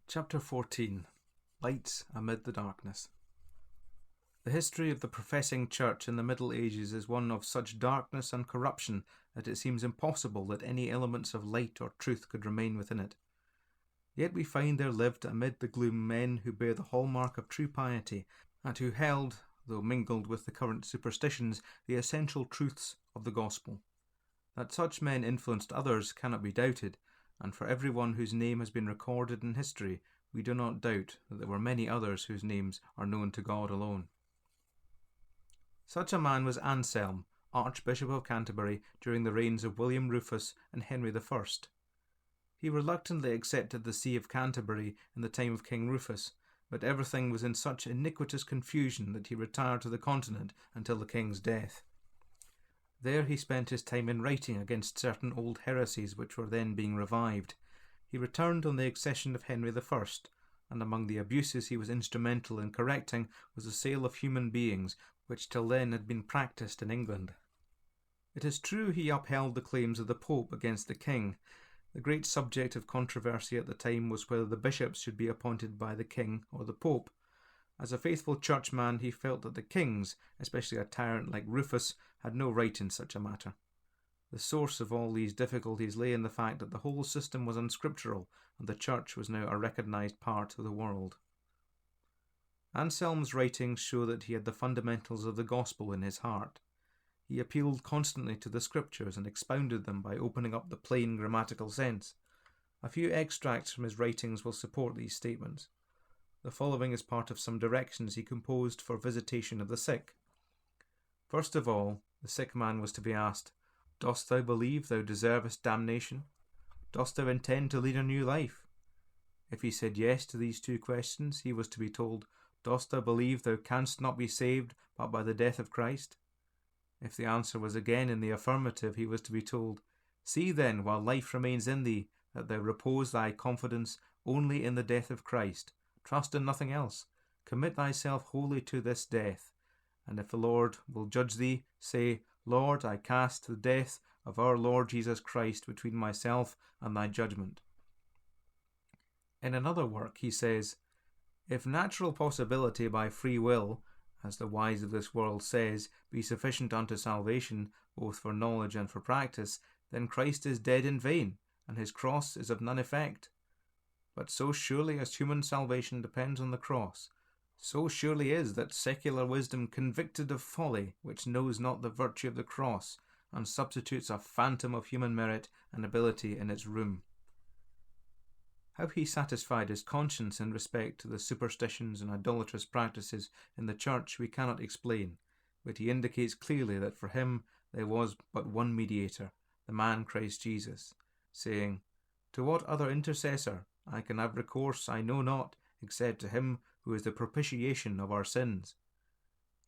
Chapter 14. Lights Amid the Darkness. The history of the professing church in the Middle Ages is one of such darkness and corruption that it seems impossible that any elements of light or truth could remain within it. Yet we find there lived amid the gloom men who bear the hallmark of true piety, and who held, though mingled with the current superstitions, the essential truths of the gospel. That such men influenced others cannot be doubted, and for everyone whose name has been recorded in history, we do not doubt that there were many others whose names are known to God alone. Such a man was Anselm, Archbishop of Canterbury during the reigns of William Rufus and Henry I. He reluctantly accepted the See of Canterbury in the time of King Rufus, but everything was in such iniquitous confusion that he retired to the continent until the king's death. There he spent his time in writing against certain old heresies which were then being revived. He returned on the accession of Henry I, and among the abuses he was instrumental in correcting was the sale of human beings, which till then had been practised in England. It is true he upheld the claims of the Pope against the king. The great subject of controversy at the time was whether the bishops should be appointed by the king or the Pope. As a faithful churchman, he felt that the kings, especially a tyrant like Rufus, had no right in such a matter. The source of all these difficulties lay in the fact that the whole system was unscriptural, and the church was now a recognised part of the world. Anselm's writings show that he had the fundamentals of the gospel in his heart. He appealed constantly to the scriptures and expounded them by opening up the plain grammatical sense. A few extracts from his writings will support these statements. The following is part of some directions he composed for visitation of the sick. First of all, the sick man was to be asked, "Dost thou believe thou deservest damnation? Dost thou intend to lead a new life?" If he said yes to these two questions, he was to be told, "Dost thou believe thou canst not be saved but by the death of Christ?" If the answer was again in the affirmative, he was to be told, "See then, while life remains in thee, that thou repose thy confidence only in the death of Christ. Trust in nothing else. Commit thyself wholly to this death. And if the Lord will judge thee, say, Lord, I cast the death of our Lord Jesus Christ between myself and thy judgment." In another work he says, "If natural possibility by free will, as the wise of this world says, be sufficient unto salvation, both for knowledge and for practice, then Christ is dead in vain, and his cross is of none effect. But so surely as human salvation depends on the cross, so surely is that secular wisdom convicted of folly, which knows not the virtue of the cross, and substitutes a phantom of human merit and ability in its room." How he satisfied his conscience in respect to the superstitions and idolatrous practices in the church we cannot explain, but he indicates clearly that for him there was but one mediator, the man Christ Jesus, saying, "To what other intercessor I can have recourse I know not, except to him who is the propitiation of our sins."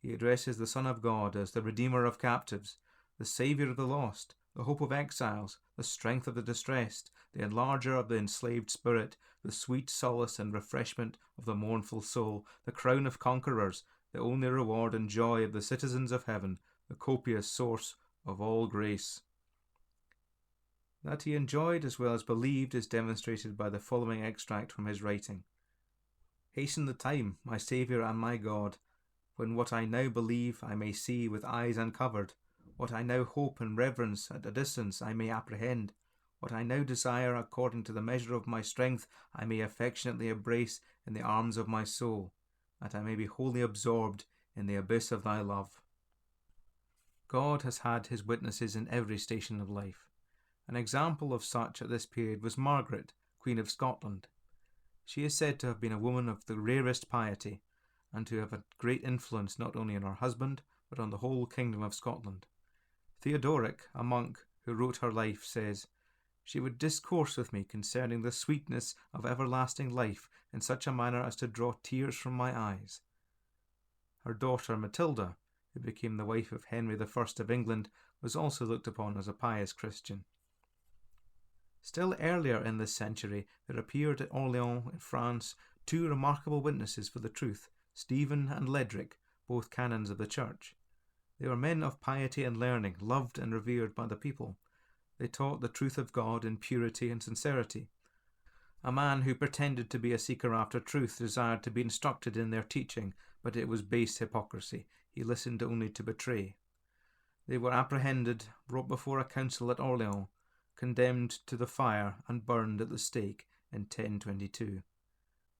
He addresses the Son of God as the Redeemer of captives, the Saviour of the lost, the hope of exiles, the strength of the distressed, the enlarger of the enslaved spirit, the sweet solace and refreshment of the mournful soul, the crown of conquerors, the only reward and joy of the citizens of heaven, the copious source of all grace. That he enjoyed as well as believed is demonstrated by the following extract from his writing. "Hasten the time, my Saviour and my God, when what I now believe I may see with eyes uncovered, what I now hope and reverence at a distance I may apprehend, what I now desire according to the measure of my strength I may affectionately embrace in the arms of my soul, that I may be wholly absorbed in the abyss of thy love." God has had his witnesses in every station of life. An example of such at this period was Margaret, Queen of Scotland. She is said to have been a woman of the rarest piety, and to have had great influence not only on her husband, but on the whole kingdom of Scotland. Theodoric, a monk who wrote her life, says, "She would discourse with me concerning the sweetness of everlasting life in such a manner as to draw tears from my eyes." Her daughter Matilda, who became the wife of Henry I of England, was also looked upon as a pious Christian. Still earlier in this century, there appeared at Orleans in France two remarkable witnesses for the truth, Stephen and Ledric, both canons of the church. They were men of piety and learning, loved and revered by the people. They taught the truth of God in purity and sincerity. A man who pretended to be a seeker after truth desired to be instructed in their teaching, but it was base hypocrisy. He listened only to betray. They were apprehended, brought before a council at Orleans, condemned to the fire, and burned at the stake in 1022.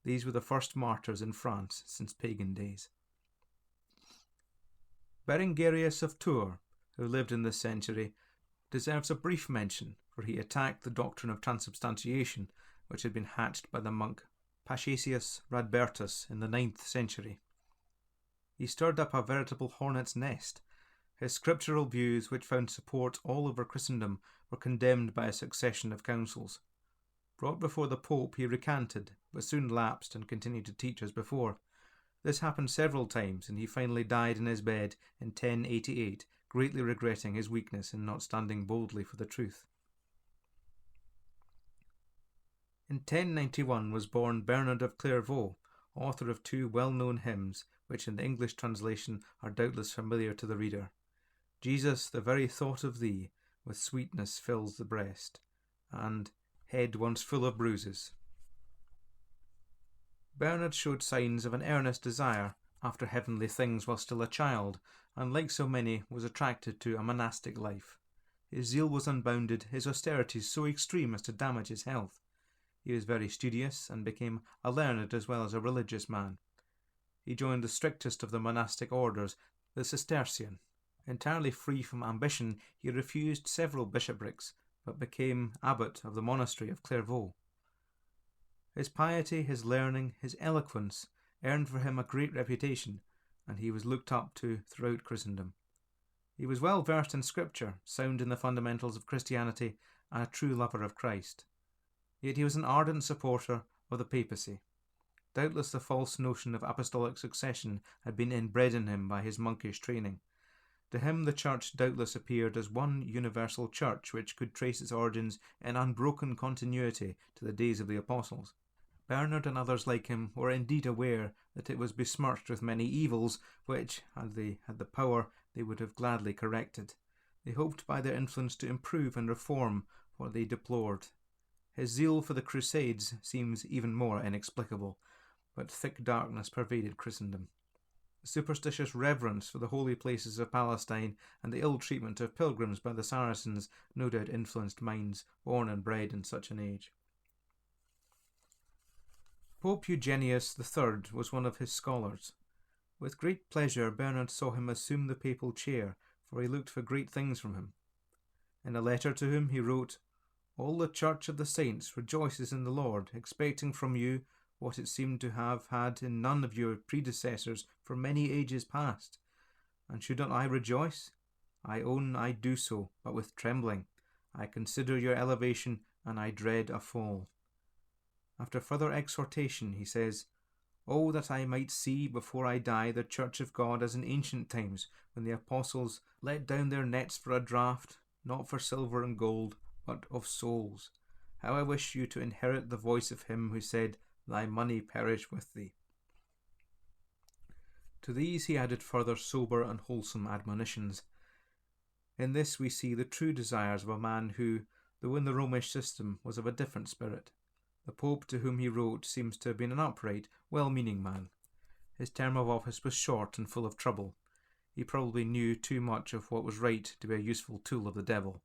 These were the first martyrs in France since pagan days. Berengarius of Tours, who lived in this century, deserves a brief mention, for he attacked the doctrine of transubstantiation, which had been hatched by the monk Pacius Radbertus in the 9th century. He stirred up a veritable hornet's nest. His scriptural views, which found support all over Christendom, were condemned by a succession of councils. Brought before the Pope, he recanted, but soon lapsed and continued to teach as before. This happened several times, and he finally died in his bed in 1088, greatly regretting his weakness in not standing boldly for the truth. In 1091 was born Bernard of Clairvaux, author of 2 well-known hymns, which in the English translation are doubtless familiar to the reader. Jesus, the very thought of thee, with sweetness fills the breast, and Head once full of bruises. Bernard showed signs of an earnest desire after heavenly things while still a child, and like so many was attracted to a monastic life. His zeal was unbounded, his austerities so extreme as to damage his health. He was very studious and became a learned as well as a religious man. He joined the strictest of the monastic orders, the Cistercian. Entirely free from ambition, he refused several bishoprics, but became abbot of the monastery of Clairvaux. His piety, his learning, his eloquence earned for him a great reputation, and he was looked up to throughout Christendom. He was well versed in Scripture, sound in the fundamentals of Christianity, and a true lover of Christ. Yet he was an ardent supporter of the papacy. Doubtless the false notion of apostolic succession had been inbred in him by his monkish training. To him the Church doubtless appeared as one universal Church which could trace its origins in unbroken continuity to the days of the Apostles. Bernard and others like him were indeed aware that it was besmirched with many evils which, had they had the power, they would have gladly corrected. They hoped by their influence to improve and reform what they deplored. His zeal for the Crusades seems even more inexplicable, but thick darkness pervaded Christendom. Superstitious reverence for the holy places of Palestine and the ill treatment of pilgrims by the Saracens no doubt influenced minds born and bred in such an age. Pope Eugenius III was one of his scholars. With great pleasure Bernard saw him assume the papal chair, for he looked for great things from him. In a letter to him he wrote, "All the Church of the Saints rejoices in the Lord, expecting from you what it seemed to have had in none of your predecessors for many ages past. And should not I rejoice? I own I do so, but with trembling. I consider your elevation, and I dread a fall." After further exhortation, he says, "Oh, that I might see before I die the Church of God as in ancient times, when the apostles let down their nets for a draught, not for silver and gold, but of souls. How I wish you to inherit the voice of him who said, 'Thy money perish with thee.'" To these he added further sober and wholesome admonitions. In this we see the true desires of a man who, though in the Romish system, was of a different spirit. The Pope to whom he wrote seems to have been an upright, well-meaning man. His term of office was short and full of trouble. He probably knew too much of what was right to be a useful tool of the devil.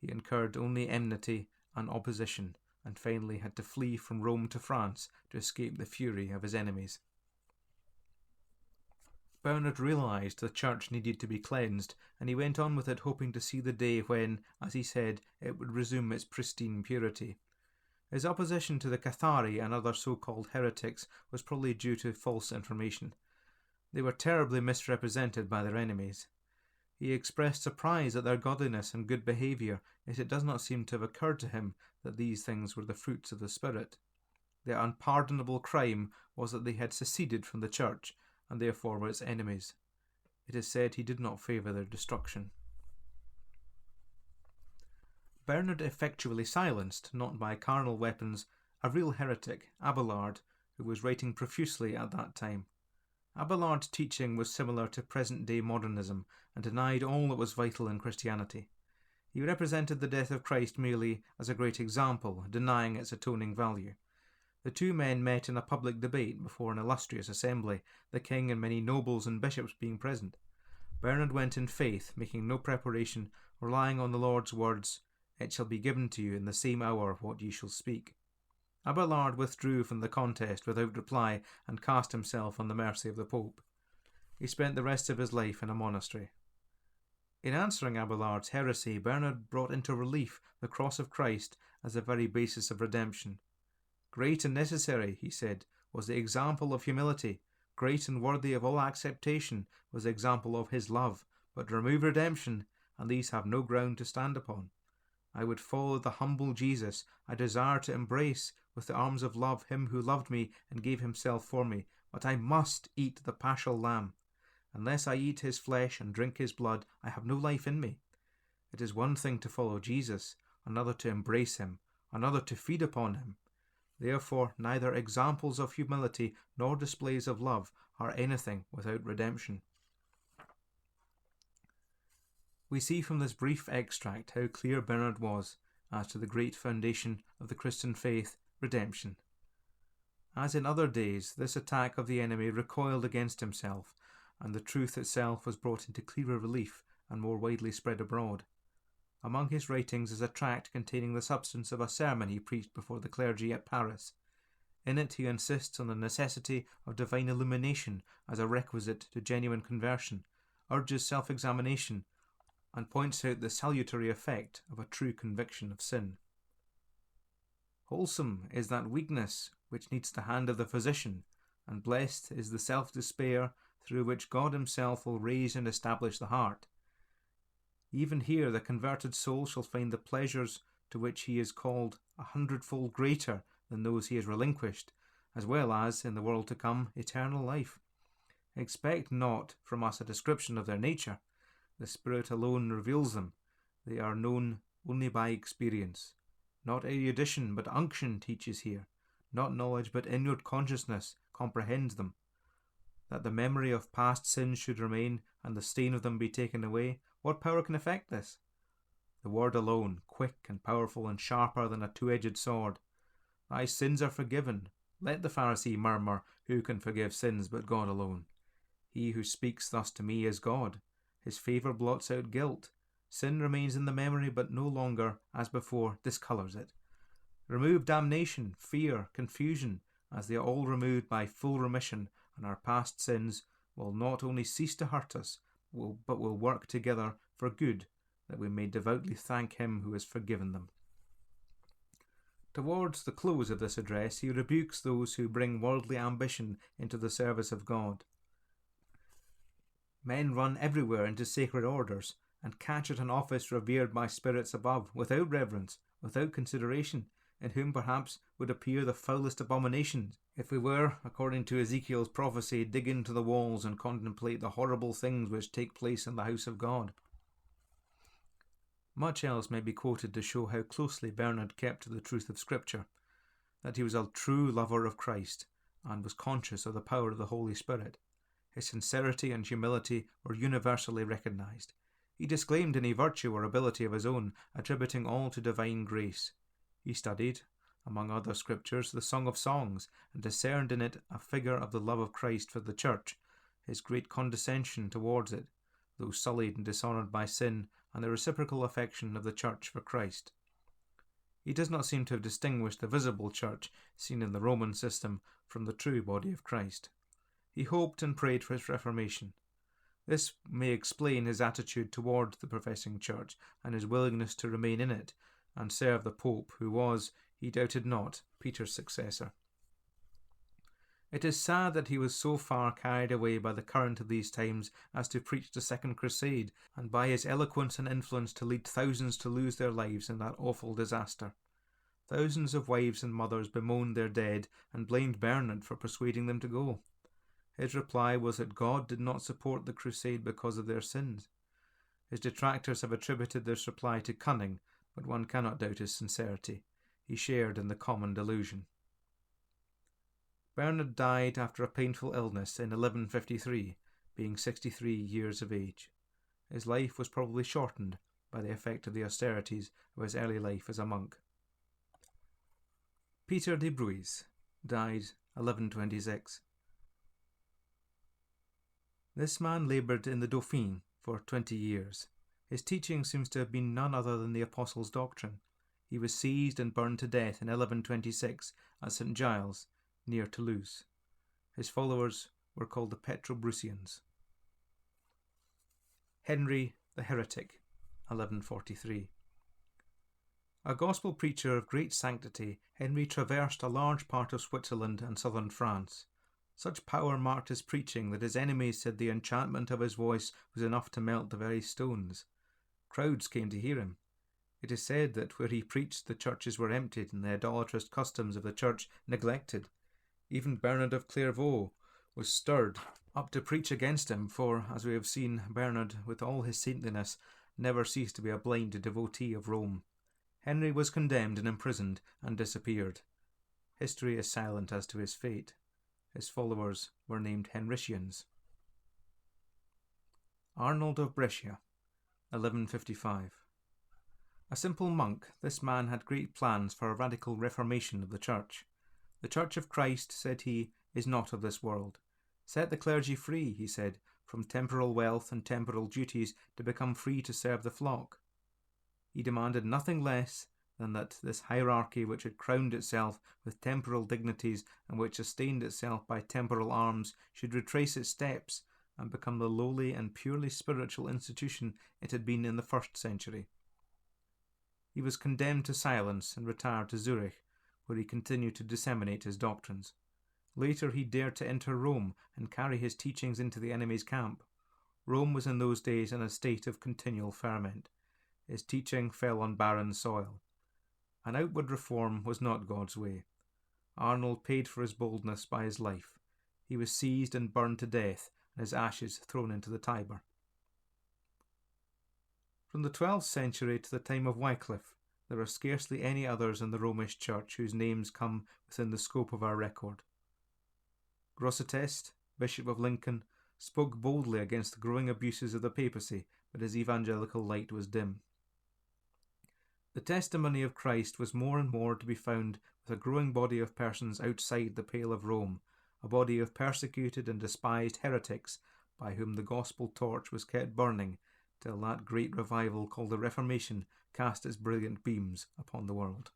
He incurred only enmity and opposition, and finally had to flee from Rome to France to escape the fury of his enemies. Bernard realised the Church needed to be cleansed, and he went on with it hoping to see the day when, as he said, it would resume its pristine purity. His opposition to the Cathari and other so-called heretics was probably due to false information. They were terribly misrepresented by their enemies. He expressed surprise at their godliness and good behaviour, yet it does not seem to have occurred to him that these things were the fruits of the Spirit. Their unpardonable crime was that they had seceded from the Church, and therefore were its enemies. It is said he did not favour their destruction. Bernard effectually silenced, not by carnal weapons, a real heretic, Abelard, who was writing profusely at that time. Abelard's teaching was similar to present-day modernism and denied all that was vital in Christianity. He represented the death of Christ merely as a great example, denying its atoning value. The two men met in a public debate before an illustrious assembly, the king and many nobles and bishops being present. Bernard went in faith, making no preparation, relying on the Lord's words, "It shall be given to you in the same hour what ye shall speak." Abelard withdrew from the contest without reply and cast himself on the mercy of the Pope. He spent the rest of his life in a monastery. In answering Abelard's heresy, Bernard brought into relief the cross of Christ as the very basis of redemption. Great and necessary, he said, was the example of humility. Great and worthy of all acceptation was the example of his love. But remove redemption, and these have no ground to stand upon. I would follow the humble Jesus. I desire to embrace with the arms of love him who loved me and gave himself for me. But I must eat the paschal lamb. Unless I eat his flesh and drink his blood, I have no life in me. It is one thing to follow Jesus, another to embrace him, another to feed upon him. Therefore, neither examples of humility nor displays of love are anything without redemption. We see from this brief extract how clear Bernard was as to the great foundation of the Christian faith, redemption. As in other days, this attack of the enemy recoiled against himself, and the truth itself was brought into clearer relief and more widely spread abroad. Among his writings is a tract containing the substance of a sermon he preached before the clergy at Paris. In it he insists on the necessity of divine illumination as a requisite to genuine conversion, urges self-examination, and points out the salutary effect of a true conviction of sin. Wholesome is that weakness which needs the hand of the physician, and blessed is the self-despair through which God himself will raise and establish the heart. Even here the converted soul shall find the pleasures to which he is called 100-fold greater than those he has relinquished, as well as, in the world to come, eternal life. Expect not from us a description of their nature. The Spirit alone reveals them. They are known only by experience. Not erudition but unction teaches here. Not knowledge but inward consciousness comprehends them. That the memory of past sins should remain and the stain of them be taken away, what power can effect this? The word alone, quick and powerful and sharper than a two-edged sword. Thy sins are forgiven. Let the Pharisee murmur, who can forgive sins but God alone? He who speaks thus to me is God. His favour blots out guilt. Sin remains in the memory but no longer, as before, discolours it. Remove damnation, fear, confusion, as they are all removed by full remission, and our past sins will not only cease to hurt us, but will work together for good, that we may devoutly thank him who has forgiven them. Towards the close of this address, he rebukes those who bring worldly ambition into the service of God. Men run everywhere into sacred orders, and catch at an office revered by spirits above, without reverence, without consideration, in whom perhaps would appear the foulest abominations, if we were, according to Ezekiel's prophecy, dig into the walls and contemplate the horrible things which take place in the house of God. Much else may be quoted to show how closely Bernard kept to the truth of Scripture, that he was a true lover of Christ, and was conscious of the power of the Holy Spirit. His sincerity and humility were universally recognised. He disclaimed any virtue or ability of his own, attributing all to divine grace. He studied, among other scriptures, the Song of Songs, and discerned in it a figure of the love of Christ for the Church, his great condescension towards it, though sullied and dishonoured by sin, and the reciprocal affection of the Church for Christ. He does not seem to have distinguished the visible Church, seen in the Roman system, from the true body of Christ. He hoped and prayed for its reformation. This may explain his attitude towards the professing Church, and his willingness to remain in it, and serve the Pope, who was, he doubted not, Peter's successor. It is sad that he was so far carried away by the current of these times as to preach the Second Crusade, and by his eloquence and influence to lead thousands to lose their lives in that awful disaster. Thousands of wives and mothers bemoaned their dead, and blamed Bernard for persuading them to go. His reply was that God did not support the crusade because of their sins. His detractors have attributed this reply to cunning, but one cannot doubt his sincerity. He shared in the common delusion. Bernard died after a painful illness in 1153, being 63 years of age. His life was probably shortened by the effect of the austerities of his early life as a monk. Peter de Bruys died 1126. This man laboured in the Dauphiné for 20 years. His teaching seems to have been none other than the Apostles' doctrine. He was seized and burned to death in 1126 at St. Giles, near Toulouse. His followers were called the Petrobrusians. Henry the Heretic, 1143. A gospel preacher of great sanctity, Henry traversed a large part of Switzerland and southern France. Such power marked his preaching that his enemies said the enchantment of his voice was enough to melt the very stones. Crowds came to hear him. It is said that where he preached the churches were emptied and the idolatrous customs of the church neglected. Even Bernard of Clairvaux was stirred up to preach against him, for, as we have seen, Bernard, with all his saintliness, never ceased to be a blind devotee of Rome. Henry was condemned and imprisoned and disappeared. History is silent as to his fate. His followers were named Henricians. Arnold of Brescia, 1155. A simple monk, this man had great plans for a radical reformation of the Church. The Church of Christ, said he, is not of this world. Set the clergy free, he said, from temporal wealth and temporal duties to become free to serve the flock. He demanded nothing less than that this hierarchy, which had crowned itself with temporal dignities and which sustained itself by temporal arms, should retrace its steps and become the lowly and purely spiritual institution it had been in the 1st century. He was condemned to silence and retired to Zurich, where he continued to disseminate his doctrines. Later he dared to enter Rome and carry his teachings into the enemy's camp. Rome was in those days in a state of continual ferment. His teaching fell on barren soil. An outward reform was not God's way. Arnold paid for his boldness by his life. He was seized and burned to death, and his ashes thrown into the Tiber. From the 12th century to the time of Wycliffe, there are scarcely any others in the Romish Church whose names come within the scope of our record. Grosseteste, Bishop of Lincoln, spoke boldly against the growing abuses of the papacy, but his evangelical light was dim. The testimony of Christ was more and more to be found with a growing body of persons outside the pale of Rome, a body of persecuted and despised heretics by whom the gospel torch was kept burning till that great revival called the Reformation cast its brilliant beams upon the world.